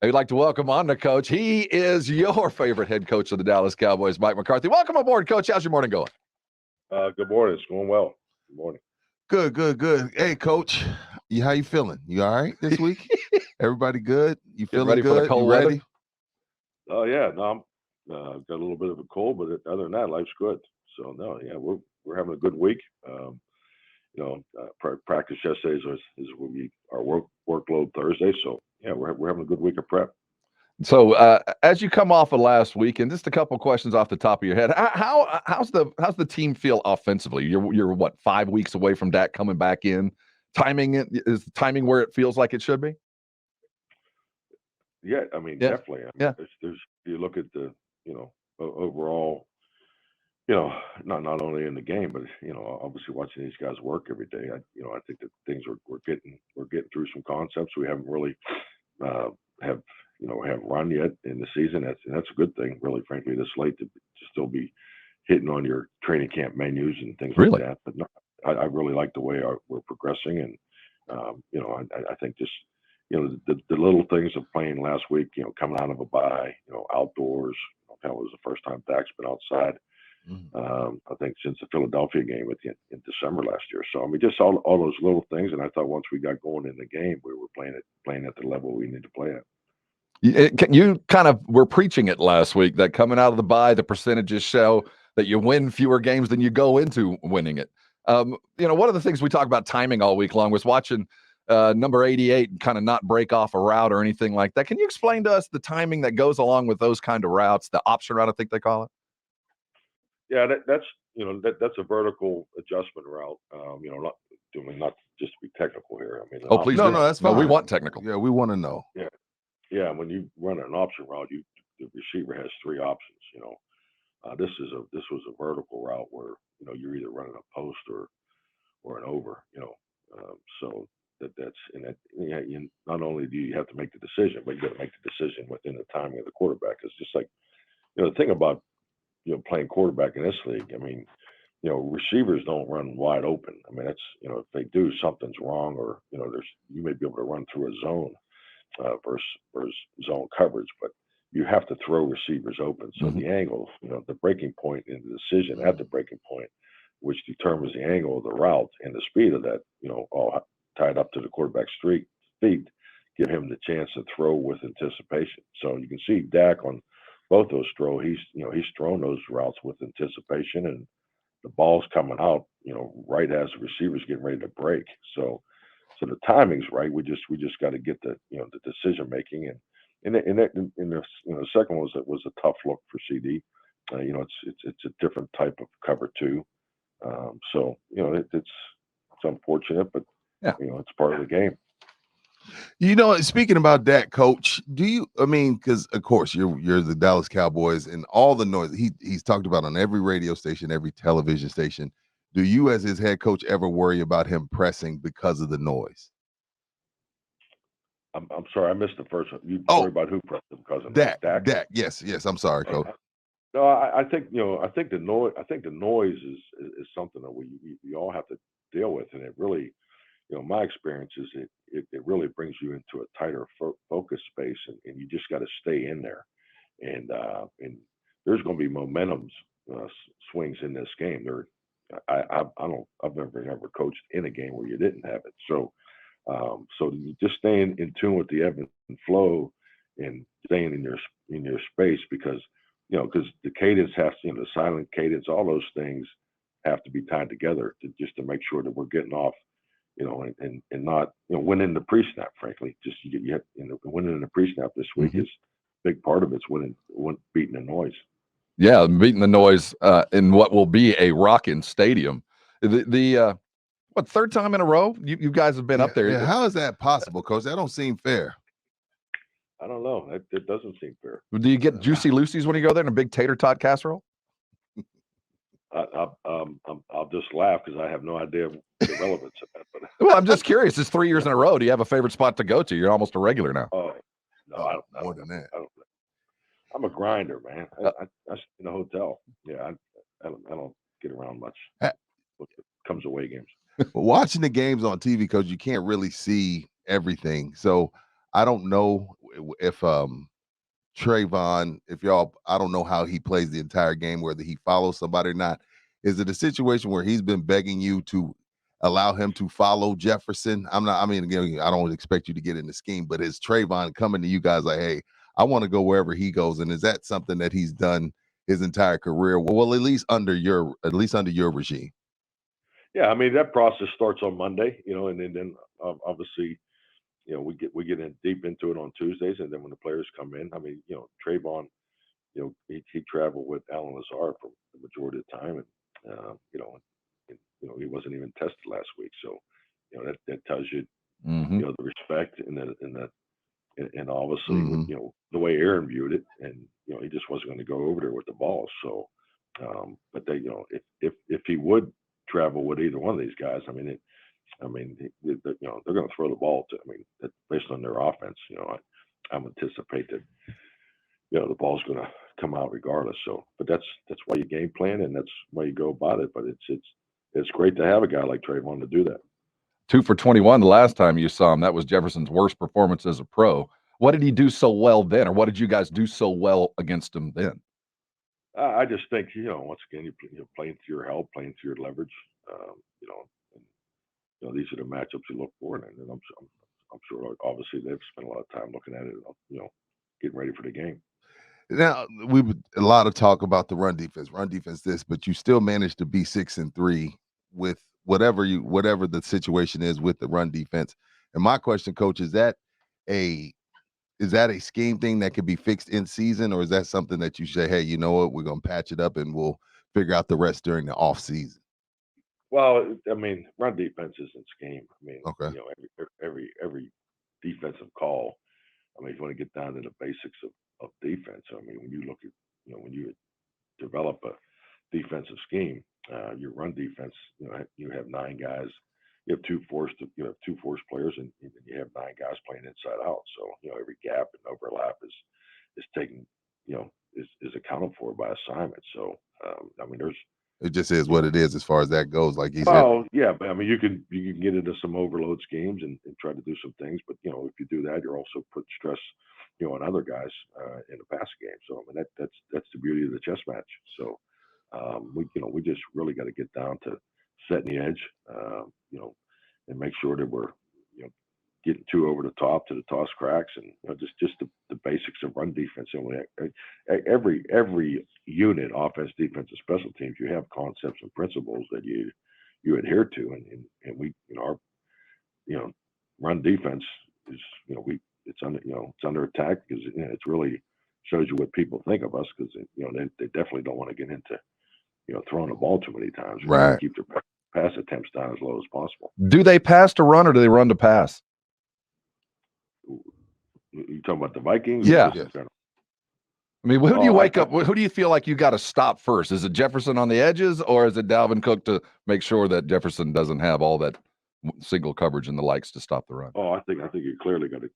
I'd like to welcome on the coach. He is your favorite head coach of the Dallas Cowboys, Mike McCarthy. Welcome aboard, Coach. How's your morning going? Good morning. It's going well. Good morning. Good. Hey, Coach, how you feeling? You all right this week? Everybody good? You Getting feeling ready for the good? cold You weather? ready? Oh yeah, no, I'm got a little bit of a cold, but other than that, life's good. So no, yeah, we're having a good week. Practice yesterday is when we our workload Thursday. So yeah, we're having a good week of prep. So, as you come off of last week, and just a couple questions off the top of your head, how's the team feel offensively? You're what, 5 weeks away from Dak coming back in? Is the timing where it feels like it should be? Yeah, I mean Yeah, definitely. I mean, yeah. there's you look at the overall, not only in the game, but obviously watching these guys work every day. I think that things we're getting through some concepts we haven't really uh, have haven't run yet in the season. That's a good thing, really. Frankly, this late to still be hitting on your training camp menus and things like Really? that. But no, I really like the way we're progressing, and I think just the little things of playing last week, coming out of a bye, outdoors. That was the first time Dak's been outside. Mhm. I think since the Philadelphia game in December last year. So I mean, just all those little things. And I thought once we got going in the game, we were playing at the level we need to play at. You kind of were preaching it last week that coming out of the bye, the percentages show that you win fewer games than you go into winning it. One of the things we talk about timing all week long was watching number 88 kind of not break off a route or anything like that. Can you explain to us the timing that goes along with those kind of routes, the option route, I think they call it? Yeah, that's a vertical adjustment route. Not just to be technical here. I mean, an Oh, please option No, do. no, route. that's No, we fine. want technical. Yeah, we want to know. Yeah, yeah. When you run an option route, the receiver has three options. This was a vertical route where you're either running a post or an over. So that's and that. Yeah, not only do you have to make the decision, but you got to make the decision within the timing of the quarterback. It's just like the thing about playing quarterback in this league. I mean, receivers don't run wide open. I mean, that's if they do, something's wrong, or you may be able to run through a zone versus zone coverage, but you have to throw receivers open. So Mhm. the angle, the breaking point in the decision at the breaking point, which determines the angle of the route and the speed of that, all tied up to the quarterback's feet, give him the chance to throw with anticipation. So you can see Dak on both those throws. He's thrown those routes with anticipation, and the ball's coming out, right as the receiver's getting ready to break. So the timing's right. We just got to get the decision making, and the second one was a tough look for CD. It's a different type of cover too. So it's unfortunate, but Yeah. it's part of the game. Speaking about that, Coach, because of course you're the Dallas Cowboys and all the noise he's talked about on every radio station, every television station. Do you, as his head coach, ever worry about him pressing because of the noise? I'm sorry, I missed the first one. You Oh, worry about who pressed him because of noise? Dak, Dak. Dak. Yes. I'm sorry, Uh, Coach. No, I think I think the noise. I think the noise is something that we all have to deal with, and it really, my experience is it really brings you into a tighter focus space, and you just got to stay in there, and there's going to be momentum swings in this game. I've never coached in a game where you didn't have it, so you just staying in tune with the ebb and flow, and staying in your space, because the cadence has to, the silent cadence, all those things have to be tied together just to make sure that we're getting off, and not, winning the pre-snap. Frankly, just winning the pre-snap this week Mhm. is a big part of it's beating the noise. Yeah, beating the noise in what will be a rocking stadium. What, third time in a row? You guys have been Yeah, up there. yeah. How is that possible, Coach? That don't seem fair. I don't know. It doesn't seem fair. Do you get Juicy Lucy's when you go there in a big tater tot casserole? I'll just laugh because I have no idea the relevance of that. But Well, I'm just curious. It's 3 years in a row. Do you have a favorite spot to go to? You're almost a regular now. oh no, I Oh, don't. I more don't. than that. I don't. I'm a grinder, man. Uh, I sit in a hotel. Yeah, I don't get around much Ha- when it comes to away games. Watching the games on TV, Coach, you can't really see everything. So I don't know if Trayvon, if y'all, I don't know how he plays the entire game, whether he follows somebody or not. Is it a situation where he's been begging you to allow him to follow Jefferson? I mean, again, I don't expect you to get in the scheme, but is Trayvon coming to you guys like, hey, I want to go wherever he goes? And is that something that he's done his entire career? Well, at least under your regime. Yeah, I mean that process starts on Monday, and then obviously, we get in deep into it on Tuesdays, and then when the players come in, I mean, Trayvon, he traveled with Alan Lazard for the majority of the time, and he wasn't even tested last week, so that tells you, the respect and obviously, the way Aaron viewed it, and he just wasn't going to go over there with the ball. So, but they, if he would travel with either one of these guys, they're going to throw the ball to. Based on their offense, I anticipate that the ball's going to come out regardless. So, but that's why you game plan and that's why you go about it. But it's great to have a guy like Trayvon to do that. 2 for 21 the last time you saw him. That was Jefferson's worst performance as a pro. What did he do so well then, or what did you guys do so well against him then? I just think once again you're playing to your help, playing to your leverage. These are the matchups you look for, and I'm sure obviously they've spent a lot of time looking at it, getting ready for the game. Now a lot of talk about the run defense this, but you still managed to be 6-3 with whatever the situation is with the run defense. And my question, Coach, is that a scheme thing that can be fixed in season, or is that something that you say, hey, you know what, we're going to patch it up and we'll figure out the rest during the off season? Well, run defense isn't scheme. Okay. Every defensive call. If you want to get down to the basics of defense, when you look at, when you develop a defensive scheme, your run defense, you have 9 guys. You have two force players, and you have 9 guys playing inside out. So every gap and overlap is taken, is accounted for by assignment. So it just is what it is as far as that goes. Like he said. Oh yeah, but you can get into some overload schemes and try to do some things, but if you do that, you're also putting stress, on other guys in the passing game. So that's the beauty of the chess match. So we just really got to get down to setting the edge, and make sure that we're getting 2 over the top to the toss cracks, and just the basics of run defense. Every unit, offense, defense, and special teams, you have concepts and principles that you adhere to, and we our run defense is it's under attack because it's really shows you what people think of us, because they definitely don't want to get into throwing the ball too many times. We right. Keep their pass attempts down as low as possible. Do they pass to run, or do they run to pass? You talking about the Vikings? Yeah. Yes. Who do you wake up? Who do you feel like you got to stop first? Is it Jefferson on the edges, or is it Dalvin Cook to make sure that Jefferson doesn't have all that single coverage and the likes to stop the run? Oh, I think you clearly got to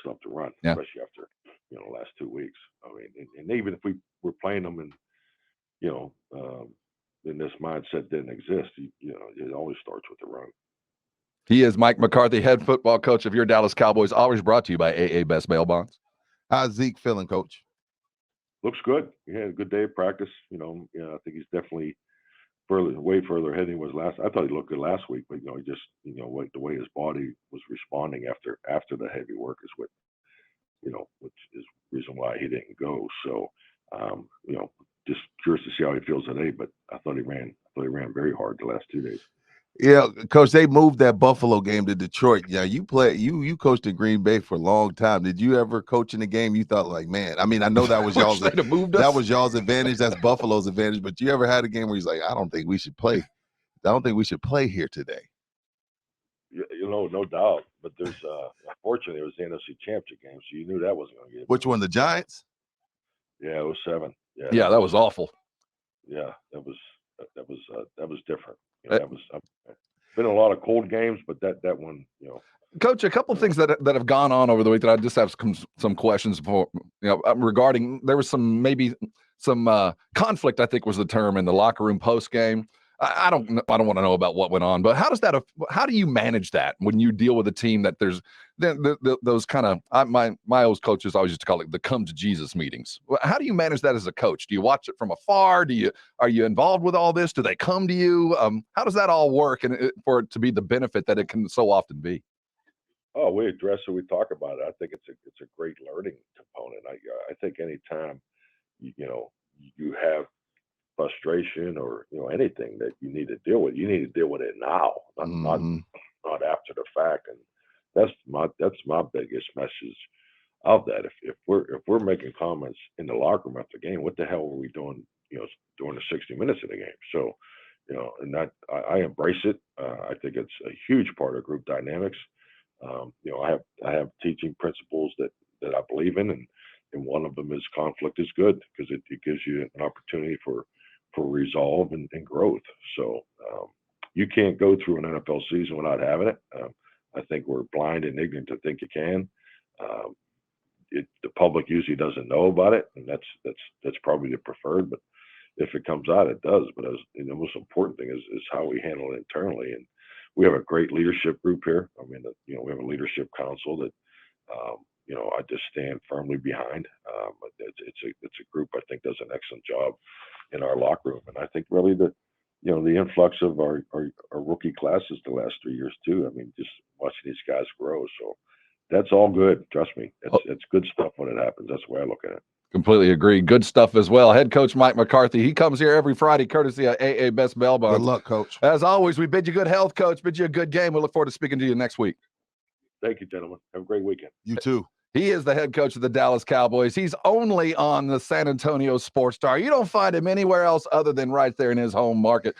stop the run, yeah. Especially after the last 2 weeks. And even if we were playing them and then this mindset didn't exist, it always starts with the run. He is Mike McCarthy, head football coach of your Dallas Cowboys, always brought to you by AA Best Bail Bonds. How's Zeke feeling, Coach? Looks good. He had a good day of practice. I think he's definitely way further ahead than he was last. I thought he looked good last week, but he just the way his body was responding after the heavy work is what which is the reason why he didn't go. So just curious to see how he feels today. But I thought he ran very hard the last 2 days. Yeah, Coach, they moved that Buffalo game to Detroit. Yeah, you coached in Green Bay for a long time. Did you ever coach in a game you thought like, man, I know that was y'all's advantage. That's Buffalo's advantage. But you ever had a game where he's like, I don't think we should play here today? No doubt. But there's unfortunately it was the NFC Championship game, so you knew that wasn't going to get. Which one, the Giants? Yeah, it was 7. Yeah, that was awful. Yeah, that was different. That was been a lot of cold games, but that one, Coach, a couple of things that have gone on over the week that I just have some questions for, regarding. There was some conflict, I think was the term, in the locker room post game. I don't want to know about what went on, but how do you manage that when you deal with a team that there's those kind of my old coaches always used to call it the come to Jesus meetings. How do you manage that as a coach? Do you watch it from afar? Are you involved with all this? Do they come to you? How does that all work, and for it to be the benefit that it can so often be? Oh, we address it. We talk about it. I think it's a great learning component. I think anytime you have frustration or anything that you need to deal with, you need to deal with it now, Mhm. not after the fact. And that's my biggest message of that. If we're making comments in the locker room after the game, what the hell were we doing? During the 60 minutes of the game. So, and that I embrace it. I think it's a huge part of group dynamics. I have teaching principles that I believe in, and one of them is conflict is good because it gives you an opportunity for resolve and growth. So you can't go through an NFL season without having it. I think we're blind and ignorant to think you can. Um, the public usually doesn't know about it, and that's probably the preferred. But if it comes out, it does. But the most important thing is how we handle it internally, and we have a great leadership group here. I mean, we have a leadership council that I just stand firmly behind. It's a group I think does an excellent job in our locker room, and I think really the influx of our rookie classes the last 3 years too. I mean, just watching these guys grow. So that's all good. Trust me, it's good stuff when it happens. That's the way I look at it. Completely agree. Good stuff as well. Head coach Mike McCarthy. He comes here every Friday, courtesy of AA Best Bell Bonds. Good luck, Coach. As always, we bid you good health, Coach. Bid you a good game. We look forward to speaking to you next week. Thank you, gentlemen. Have a great weekend. You too. He is the head coach of the Dallas Cowboys. He's only on the San Antonio Sports Star. You don't find him anywhere else other than right there in his home market.